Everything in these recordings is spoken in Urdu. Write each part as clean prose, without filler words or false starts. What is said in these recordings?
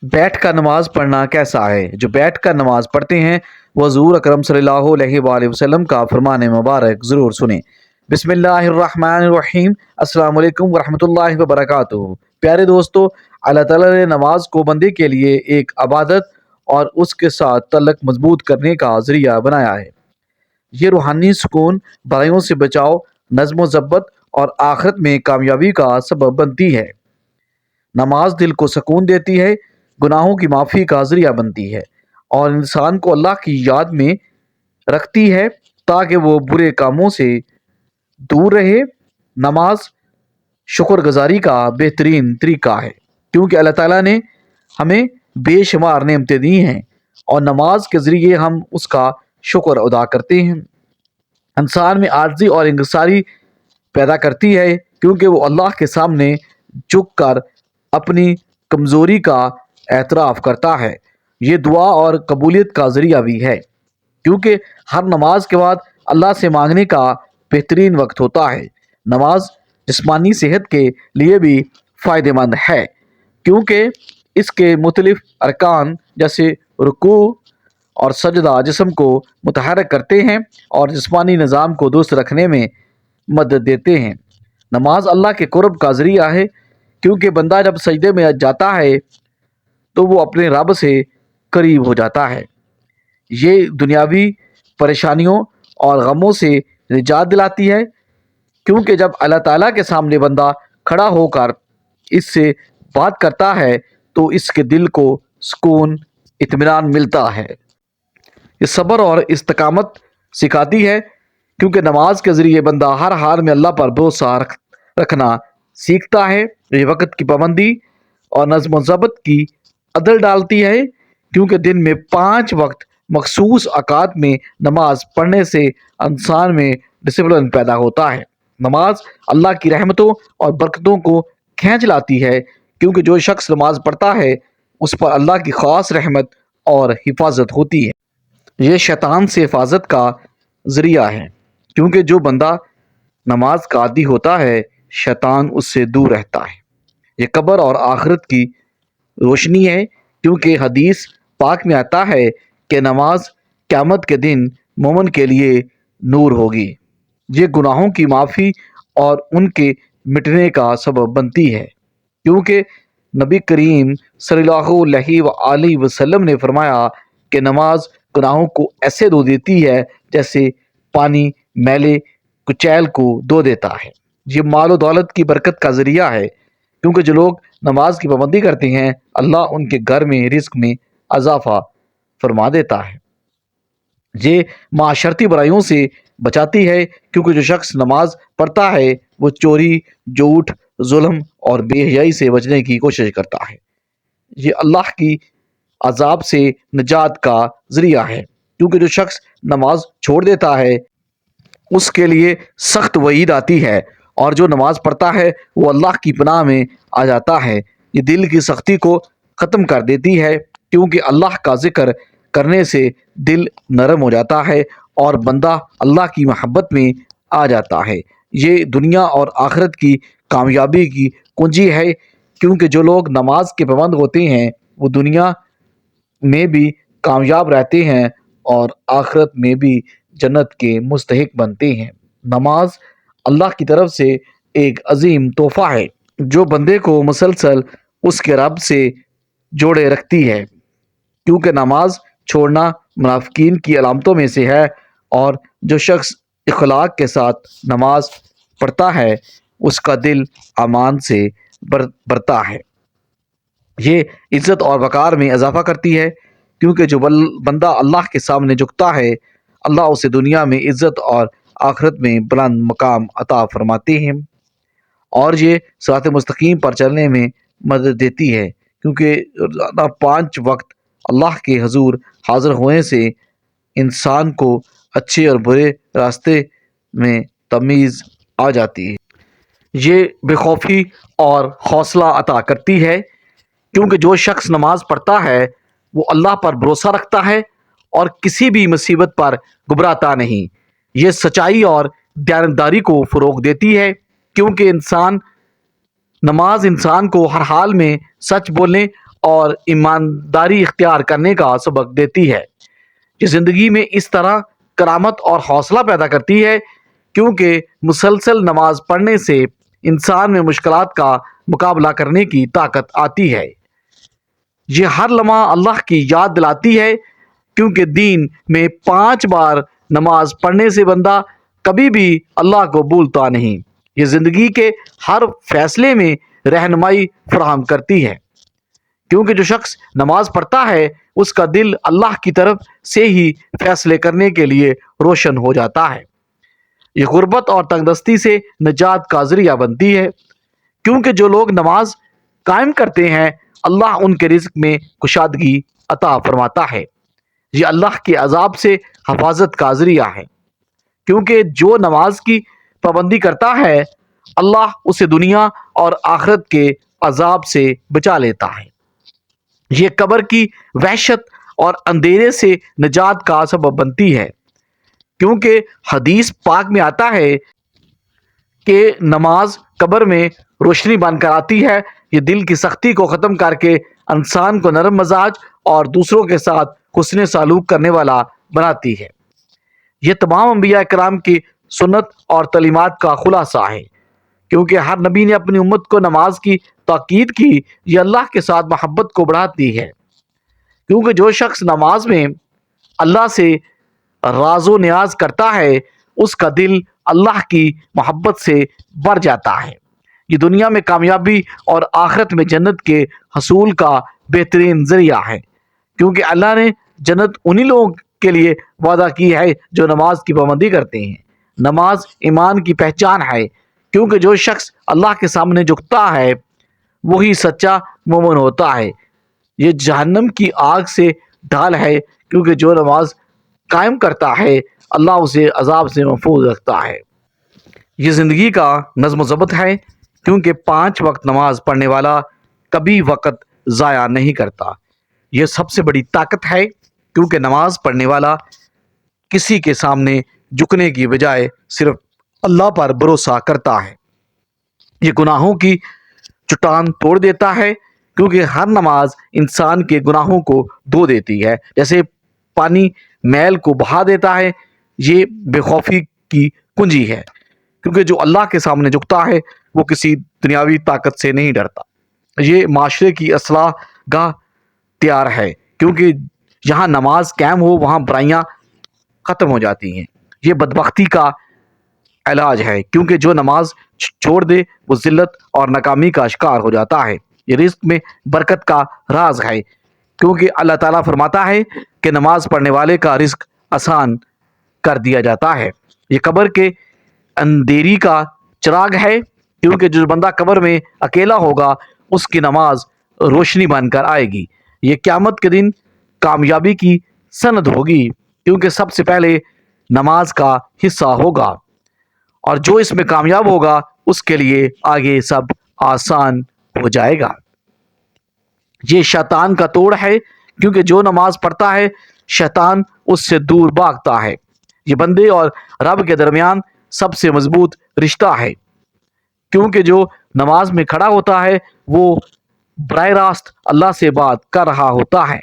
بیٹھ کر نماز پڑھنا کیسا ہے؟ جو بیٹھ کر نماز پڑھتے ہیں وہ حضور اکرم صلی اللہ علیہ وآلہ وسلم کا فرمان مبارک ضرور سنیں۔ بسم اللہ الرحمن الرحیم۔ السلام علیکم ورحمۃ اللہ وبرکاتہ۔ پیارے دوستو، اللہ تعالیٰ نے نماز کو بندے کے لیے ایک عبادت اور اس کے ساتھ تعلق مضبوط کرنے کا ذریعہ بنایا ہے۔ یہ روحانی سکون، برائیوں سے بچاؤ، نظم و ضبط اور آخرت میں کامیابی کا سبب بنتی ہے۔ نماز دل کو سکون دیتی ہے، گناہوں کی معافی کا ذریعہ بنتی ہے اور انسان کو اللہ کی یاد میں رکھتی ہے تاکہ وہ برے کاموں سے دور رہے۔ نماز شکر گزاری کا بہترین طریقہ ہے، کیونکہ اللہ تعالیٰ نے ہمیں بے شمار نعمتیں دی ہیں اور نماز کے ذریعے ہم اس کا شکر ادا کرتے ہیں۔ انسان میں عاجزی اور انکساری پیدا کرتی ہے، کیونکہ وہ اللہ کے سامنے جھک کر اپنی کمزوری کا اعتراف کرتا ہے۔ یہ دعا اور قبولیت کا ذریعہ بھی ہے، کیونکہ ہر نماز کے بعد اللہ سے مانگنے کا بہترین وقت ہوتا ہے۔ نماز جسمانی صحت کے لیے بھی فائدہ مند ہے، کیونکہ اس کے مختلف ارکان جیسے رکوع اور سجدہ جسم کو متحرک کرتے ہیں اور جسمانی نظام کو درست رکھنے میں مدد دیتے ہیں۔ نماز اللہ کے قرب کا ذریعہ ہے، کیونکہ بندہ جب سجدے میں جاتا ہے تو وہ اپنے رب سے قریب ہو جاتا ہے۔ یہ دنیاوی پریشانیوں اور غموں سے نجات دلاتی ہے، کیونکہ جب اللہ تعالیٰ کے سامنے بندہ کھڑا ہو کر اس سے بات کرتا ہے تو اس کے دل کو سکون، اطمینان ملتا ہے۔ یہ صبر اور استقامت سکھاتی ہے، کیونکہ نماز کے ذریعے بندہ ہر حال میں اللہ پر بھروسہ رکھنا سیکھتا ہے۔ یہ وقت کی پابندی اور نظم و ضبط کی عدل ڈالتی ہے، کیونکہ دن میں 5 وقت مخصوص اوقات میں نماز پڑھنے سے انسان میں ڈسپلن پیدا ہوتا ہے۔ نماز اللہ کی رحمتوں اور برکتوں کو کھینچ لاتی ہے، کیونکہ جو شخص نماز پڑھتا ہے اس پر اللہ کی خاص رحمت اور حفاظت ہوتی ہے۔ یہ شیطان سے حفاظت کا ذریعہ ہے، کیونکہ جو بندہ نماز کا عادی ہوتا ہے شیطان اس سے دور رہتا ہے۔ یہ قبر اور آخرت کی روشنی ہے، کیونکہ حدیث پاک میں آتا ہے کہ نماز قیامت کے دن مومن کے لیے نور ہوگی۔ یہ گناہوں کی معافی اور ان کے مٹنے کا سبب بنتی ہے، کیونکہ نبی کریم صلی اللہ علیہ وآلہ وسلم نے فرمایا کہ نماز گناہوں کو ایسے دھو دیتی ہے جیسے پانی میلے کچیل کو دھو دیتا ہے۔ یہ مال و دولت کی برکت کا ذریعہ ہے، کیونکہ جو لوگ نماز کی پابندی کرتے ہیں اللہ ان کے گھر میں رزق میں اضافہ فرما دیتا ہے۔ یہ معاشرتی برائیوں سے بچاتی ہے، کیونکہ جو شخص نماز پڑھتا ہے وہ چوری، جھوٹ، ظلم اور بے حیائی سے بچنے کی کوشش کرتا ہے۔ یہ اللہ کی عذاب سے نجات کا ذریعہ ہے، کیونکہ جو شخص نماز چھوڑ دیتا ہے اس کے لیے سخت وعید آتی ہے، اور جو نماز پڑھتا ہے وہ اللہ کی پناہ میں آ جاتا ہے۔ یہ دل کی سختی کو ختم کر دیتی ہے، کیونکہ اللہ کا ذکر کرنے سے دل نرم ہو جاتا ہے اور بندہ اللہ کی محبت میں آ جاتا ہے۔ یہ دنیا اور آخرت کی کامیابی کی کنجی ہے، کیونکہ جو لوگ نماز کے پابند ہوتے ہیں وہ دنیا میں بھی کامیاب رہتے ہیں اور آخرت میں بھی جنت کے مستحق بنتے ہیں۔ نماز اللہ کی طرف سے ایک عظیم تحفہ ہے جو بندے کو مسلسل اس کے رب سے جوڑے رکھتی ہے، کیونکہ نماز چھوڑنا منافقین کی علامتوں میں سے ہے، اور جو شخص اخلاق کے ساتھ نماز پڑھتا ہے اس کا دل امان سے بھرتا ہے۔ یہ عزت اور وقار میں اضافہ کرتی ہے، کیونکہ جو بندہ اللہ کے سامنے جھکتا ہے اللہ اسے دنیا میں عزت اور آخرت میں بلند مقام عطا فرماتے ہیں، اور یہ صراط مستقیم پر چلنے میں مدد دیتی ہے، کیونکہ 5 وقت اللہ کے حضور حاضر ہونے سے انسان کو اچھے اور برے راستے میں تمیز آ جاتی ہے۔ یہ بے خوفی اور حوصلہ عطا کرتی ہے، کیونکہ جو شخص نماز پڑھتا ہے وہ اللہ پر بھروسہ رکھتا ہے اور کسی بھی مصیبت پر گھبراتا نہیں۔ یہ سچائی اور دیانتداری کو فروغ دیتی ہے، کیونکہ نماز انسان کو ہر حال میں سچ بولنے اور ایمانداری اختیار کرنے کا سبق دیتی ہے۔ یہ زندگی میں اس طرح کرامت اور حوصلہ پیدا کرتی ہے کیونکہ مسلسل نماز پڑھنے سے انسان میں مشکلات کا مقابلہ کرنے کی طاقت آتی ہے۔ یہ ہر لمحہ اللہ کی یاد دلاتی ہے کیونکہ دین میں 5 بار نماز پڑھنے سے بندہ کبھی بھی اللہ کو بھولتا نہیں۔ یہ زندگی کے ہر فیصلے میں رہنمائی فراہم کرتی ہے کیونکہ جو شخص نماز پڑھتا ہے اس کا دل اللہ کی طرف سے ہی فیصلے کرنے کے لیے روشن ہو جاتا ہے۔ یہ غربت اور تنگ دستی سے نجات کا ذریعہ بنتی ہے کیونکہ جو لوگ نماز قائم کرتے ہیں اللہ ان کے رزق میں کشادگی عطا فرماتا ہے۔ یہ اللہ کے عذاب سے حفاظت کا ذریعہ ہے کیونکہ جو نماز کی پابندی کرتا ہے اللہ اسے دنیا اور آخرت کے عذاب سے بچا لیتا ہے۔ یہ قبر کی وحشت اور اندھیرے سے نجات کا سبب بنتی ہے کیونکہ حدیث پاک میں آتا ہے کہ نماز قبر میں روشنی بن کر آتی ہے۔ یہ دل کی سختی کو ختم کر کے انسان کو نرم مزاج اور دوسروں کے ساتھ حسن سلوک کرنے والا بناتی ہے۔ یہ تمام انبیاء کرام کی سنت اور تعلیمات کا خلاصہ ہے کیونکہ ہر نبی نے اپنی امت کو نماز کی تاکید کی۔ یہ اللہ کے ساتھ محبت کو بڑھاتی ہے کیونکہ جو شخص نماز میں اللہ سے راز و نیاز کرتا ہے اس کا دل اللہ کی محبت سے بھر جاتا ہے۔ یہ دنیا میں کامیابی اور آخرت میں جنت کے حصول کا بہترین ذریعہ ہے کیونکہ اللہ نے جنت انہی لوگوں کے لیے وعدہ کی ہے جو نماز کی پابندی کرتے ہیں۔ نماز ایمان کی پہچان ہے کیونکہ جو شخص اللہ کے سامنے جھکتا ہے وہی سچا مومن ہوتا ہے۔ یہ جہنم کی آگ سے ڈھال ہے کیونکہ جو نماز قائم کرتا ہے اللہ اسے عذاب سے محفوظ رکھتا ہے۔ یہ زندگی کا نظم و ضبط ہے کیونکہ 5 وقت نماز پڑھنے والا کبھی وقت ضائع نہیں کرتا۔ یہ سب سے بڑی طاقت ہے کیونکہ نماز پڑھنے والا کسی کے سامنے جھکنے کی بجائے صرف اللہ پر بھروسہ کرتا ہے۔ یہ گناہوں کی چٹان توڑ دیتا ہے کیونکہ ہر نماز انسان کے گناہوں کو دھو دیتی ہے جیسے پانی میل کو بہا دیتا ہے۔ یہ بے خوفی کی کنجی ہے کیونکہ جو اللہ کے سامنے جھکتا ہے وہ کسی دنیاوی طاقت سے نہیں ڈرتا۔ یہ معاشرے کی اصلاح گاہ تیار ہے کیونکہ جہاں نماز قائم ہو وہاں برائیاں ختم ہو جاتی ہیں۔ یہ بدبختی کا علاج ہے کیونکہ جو نماز چھوڑ دے وہ ذلت اور ناکامی کا شکار ہو جاتا ہے۔ یہ رزق میں برکت کا راز ہے کیونکہ اللہ تعالیٰ فرماتا ہے کہ نماز پڑھنے والے کا رزق آسان کر دیا جاتا ہے۔ یہ قبر کے اندھیری کا چراغ ہے کیونکہ جو بندہ قبر میں اکیلا ہوگا اس کی نماز روشنی بن کر آئے گی۔ یہ قیامت کے دن کامیابی کی سند ہوگی کیونکہ سب سے پہلے نماز کا حصہ ہوگا اور جو اس میں کامیاب ہوگا اس کے لیے آگے سب آسان ہو جائے گا۔ یہ شیطان کا توڑ ہے کیونکہ جو نماز پڑھتا ہے شیطان اس سے دور بھاگتا ہے۔ یہ بندے اور رب کے درمیان سب سے مضبوط رشتہ ہے کیونکہ جو نماز میں کھڑا ہوتا ہے وہ براہ راست اللہ سے بات کر رہا ہوتا ہے۔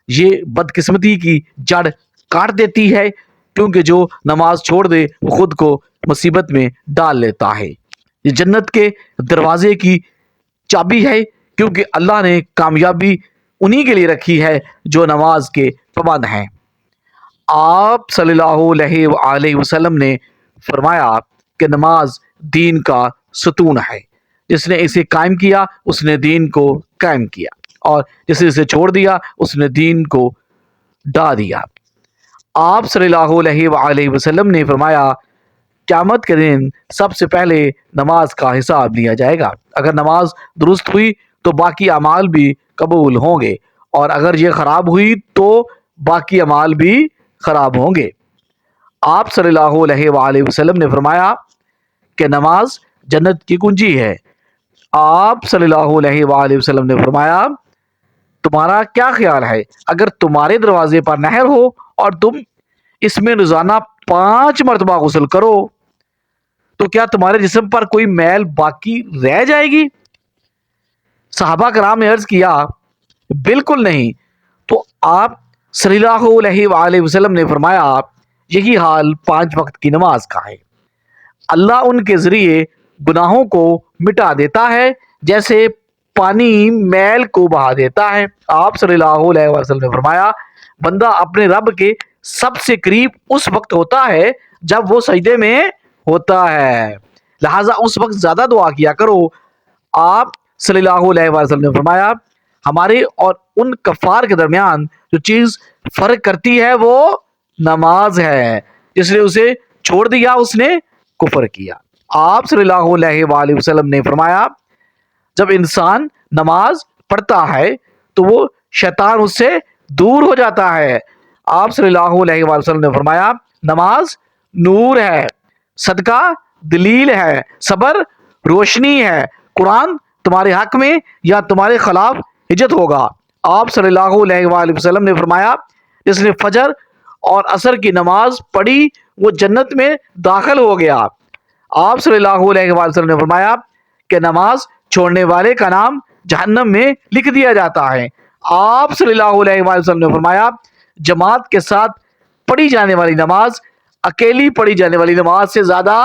یہ بدقسمتی کی جڑ کاٹ دیتی ہے کیونکہ جو نماز چھوڑ دے وہ خود کو مصیبت میں ڈال لیتا ہے۔ یہ جنت کے دروازے کی چابی ہے کیونکہ اللہ نے کامیابی انہی کے لیے رکھی ہے جو نماز کے پابند ہیں۔ آپ صلی اللہ علیہ وآلہ وسلم نے فرمایا کہ نماز دین کا ستون ہے۔ جس نے اسے قائم کیا اس نے دین کو قائم کیا اور جس نے اسے چھوڑ دیا اس نے دین کو ڈھا دیا۔ آپ صلی اللہ علیہ وآلہ وسلم نے فرمایا قیامت کے دن سب سے پہلے نماز کا حساب لیا جائے گا۔ اگر نماز درست ہوئی تو باقی اعمال بھی قبول ہوں گے اور اگر یہ خراب ہوئی تو باقی اعمال بھی خراب ہوں گے۔ آپ صلی اللہ علیہ وآلہ وسلم نے فرمایا کہ نماز جنت کی کنجی ہے۔ آپ صلی اللہ علیہ وآلہ وسلم نے فرمایا تمہارا کیا خیال ہے اگر تمہارے دروازے پر نہر ہو اور تم اس میں روزانہ 5 مرتبہ غسل کرو تو کیا تمہارے جسم پر کوئی میل باقی رہ جائے گی؟ صحابہ کرام نے عرض کیا بالکل نہیں۔ تو آپ صلی اللہ علیہ وآلہ وسلم نے فرمایا یہی حال 5 وقت کی نماز کا ہے۔ اللہ ان کے ذریعے گناہوں کو مٹا دیتا ہے جیسے پانی میل کو بہا دیتا ہے۔ آپ صلی اللہ علیہ وسلم نے فرمایا بندہ اپنے رب کے سب سے قریب اس وقت ہوتا ہے جب وہ سجدے میں ہوتا ہے، لہٰذا اس وقت زیادہ دعا کیا کرو۔ آپ صلی اللہ علیہ وسلم نے فرمایا ہمارے اور ان کفار کے درمیان جو چیز فرق کرتی ہے وہ نماز ہے، جس نے اسے چھوڑ دیا اس نے کفر کیا۔ آپ صلی اللہ علیہ وآلہ وسلم نے فرمایا جب انسان نماز پڑھتا ہے تو وہ شیطان اس سے دور ہو جاتا ہے۔ آپ صلی اللہ علیہ وآلہ وسلم نے فرمایا نماز نور ہے، صدقہ دلیل ہے، صبر روشنی ہے، قرآن تمہارے حق میں یا تمہارے خلاف حجت ہوگا۔ آپ صلی اللہ علیہ وآلہ وسلم نے فرمایا جس نے فجر اور عصر کی نماز پڑھی وہ جنت میں داخل ہو گیا۔ آپ صلی اللہ علیہ وآلہ وسلم نے فرمایا کہ نماز چھوڑنے والے کا نام جہنم میں لکھ دیا جاتا ہے۔ آپ صلی اللہ علیہ وآلہ وسلم نے فرمایا جماعت کے ساتھ پڑھی جانے والی نماز اکیلی پڑھی جانے والی نماز سے زیادہ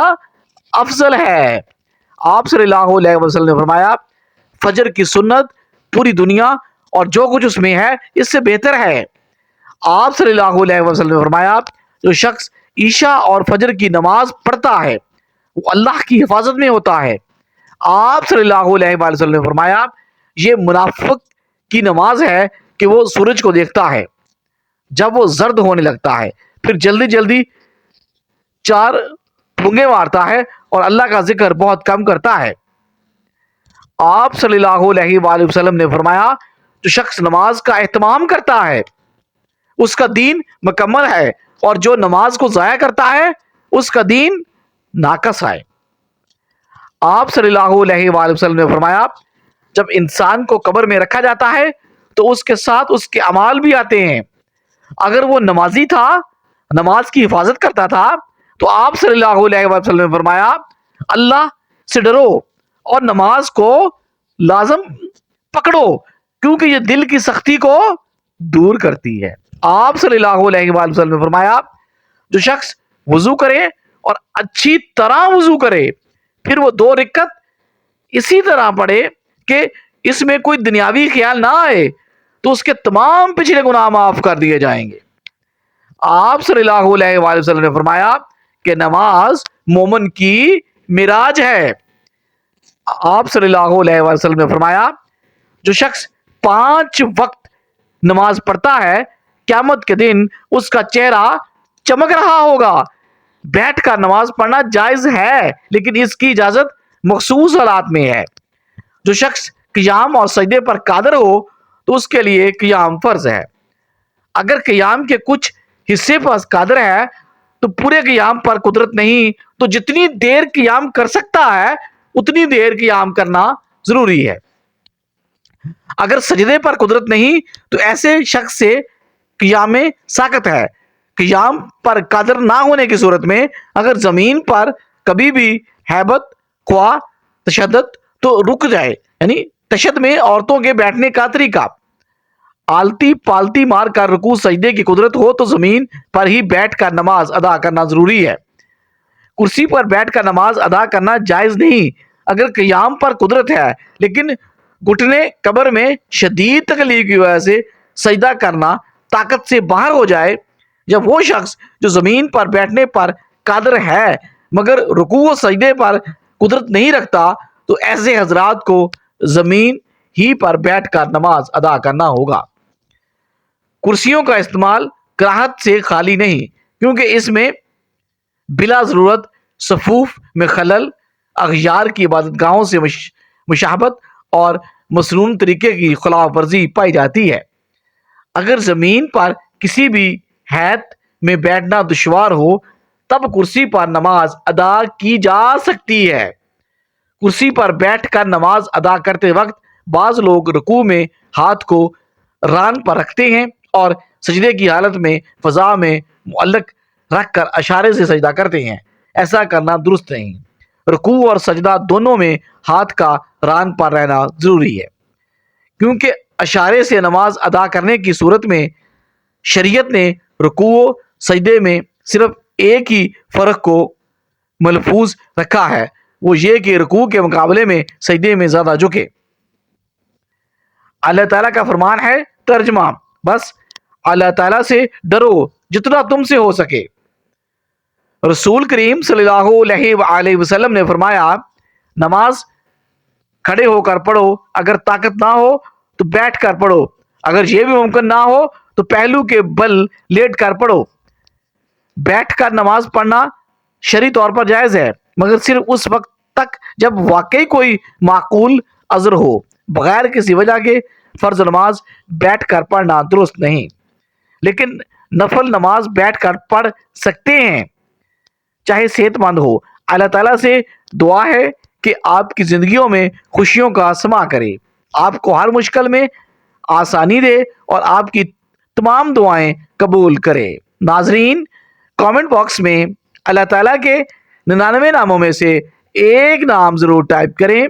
افضل ہے۔ آپ صلی اللہ علیہ وسلم نے فرمایا فجر کی سنت پوری دنیا اور جو کچھ اس میں ہے اس سے بہتر ہے۔ آپ صلی اللہ علیہ وسلم نے فرمایا جو شخص عشاء اور فجر کی نماز پڑھتا ہے وہ اللہ کی حفاظت میں ہوتا ہے۔ آپ صلی اللہ علیہ وآلہ وسلم نے فرمایا یہ منافق کی نماز ہے کہ وہ سورج کو دیکھتا ہے جب وہ زرد ہونے لگتا ہے پھر جلدی جلدی 4 پھونگے مارتا ہے اور اللہ کا ذکر بہت کم کرتا ہے۔ آپ صلی اللہ علیہ وآلہ وسلم نے فرمایا جو شخص نماز کا اہتمام کرتا ہے اس کا دین مکمل ہے اور جو نماز کو ضائع کرتا ہے اس کا دین ناقص ہے۔ آپ صلی اللہ علیہ وآلہ وسلم نے فرمایا جب انسان کو قبر میں رکھا جاتا ہے تو اس کے ساتھ اس کے اعمال بھی آتے ہیں۔ اگر وہ نمازی تھا، نماز کی حفاظت کرتا تھا تو آپ صلی اللہ علیہ وسلم نے فرمایا اللہ سے ڈرو اور نماز کو لازم پکڑو کیونکہ یہ دل کی سختی کو دور کرتی ہے۔ آپ صلی اللہ علیہ وآلہ وسلم نے فرمایا جو شخص وضو کرے اور اچھی طرح وضو کرے پھر وہ 2 رکعت اسی طرح پڑھے کہ اس میں کوئی دنیاوی خیال نہ آئے تو اس کے تمام پچھلے گناہ معاف کر دیے جائیں گے۔ آپ صلی اللہ علیہ وآلہ وسلم نے فرمایا کہ نماز مومن کی معراج ہے۔ آپ صلی اللہ علیہ وآلہ وسلم نے فرمایا جو شخص 5 وقت نماز پڑھتا ہے قیامت کے دن اس کا چہرہ چمک رہا ہوگا۔ بیٹھ کر نماز پڑھنا جائز ہے لیکن اس کی اجازت مخصوص حالات میں ہے۔ جو شخص قیام اور سجدے پر قادر ہو تو اس کے لیے قیام فرض ہے۔ اگر قیام کے کچھ حصے پر قادر ہے تو پورے قیام پر قدرت نہیں تو جتنی دیر قیام کر سکتا ہے اتنی دیر قیام کرنا ضروری ہے۔ اگر سجدے پر قدرت نہیں تو ایسے شخص سے قیام ساقط ہے۔ قیام پر قادر نہ ہونے کی صورت میں اگر زمین پر کبھی بھی ہیبت خواہ تشدد تو رک جائے، یعنی تشدد میں عورتوں کے بیٹھنے کا طریقہ، آلتی پالتی مار کر رکوع سجدے کی قدرت ہو تو زمین پر ہی بیٹھ کر نماز ادا کرنا ضروری ہے۔ کرسی پر بیٹھ کر نماز ادا کرنا جائز نہیں۔ اگر قیام پر قدرت ہے لیکن گھٹنے قبر میں شدید تکلیف کی وجہ سے سجدہ کرنا طاقت سے باہر ہو جائے، یا وہ شخص جو زمین پر بیٹھنے پر قادر ہے مگر رکوع و سجدے پر قدرت نہیں رکھتا تو ایسے حضرات کو زمین ہی پر بیٹھ کر نماز ادا کرنا ہوگا۔ کرسیوں کا استعمال کراہت سے خالی نہیں کیونکہ اس میں بلا ضرورت صفوف میں خلل، اغیار کی عبادت گاہوں سے مشابہت اور مسنون طریقے کی خلاف ورزی پائی جاتی ہے۔ اگر زمین پر کسی بھی حیث میں بیٹھنا دشوار ہو تب کرسی پر نماز ادا کی جا سکتی ہے۔ کرسی پر بیٹھ کر نماز ادا کرتے وقت بعض لوگ رکوع میں ہاتھ کو ران پر رکھتے ہیں اور سجدے کی حالت میں فضا میں معلق رکھ کر اشارے سے سجدہ کرتے ہیں۔ ایسا کرنا درست نہیں۔ رکوع اور سجدہ دونوں میں ہاتھ کا ران پر رہنا ضروری ہے کیونکہ اشارے سے نماز ادا کرنے کی صورت میں شریعت نے رکوع و سجدے میں صرف ایک ہی فرق کو ملفوظ رکھا ہے، وہ یہ کہ رکوع کے مقابلے میں سجدے میں زیادہ جھکے۔ اللہ تعالیٰ کا فرمان ہے، ترجمہ، بس اللہ تعالیٰ سے ڈرو جتنا تم سے ہو سکے۔ رسول کریم صلی اللہ علیہ وآلہ وسلم نے فرمایا، نماز کھڑے ہو کر پڑھو، اگر طاقت نہ ہو تو بیٹھ کر پڑھو، اگر یہ بھی ممکن نہ ہو تو پہلو کے بل لیٹ کر پڑھو۔ بیٹھ کر نماز پڑھنا شرعی طور پر جائز ہے، مگر صرف اس وقت تک جب واقعی کوئی معقول عذر ہو۔ بغیر کسی وجہ کے فرض نماز بیٹھ کر پڑھنا درست نہیں، لیکن نفل نماز بیٹھ کر پڑھ سکتے ہیں، چاہے صحت مند ہو۔ اللہ تعالیٰ سے دعا ہے کہ آپ کی زندگیوں میں خوشیوں کا سما کرے، آپ کو ہر مشکل میں آسانی دے اور آپ کی تمام دعائیں قبول کرے۔ ناظرین، کامنٹ باکس میں اللہ تعالیٰ کے 99 ناموں میں سے ایک نام ضرور ٹائپ کریں۔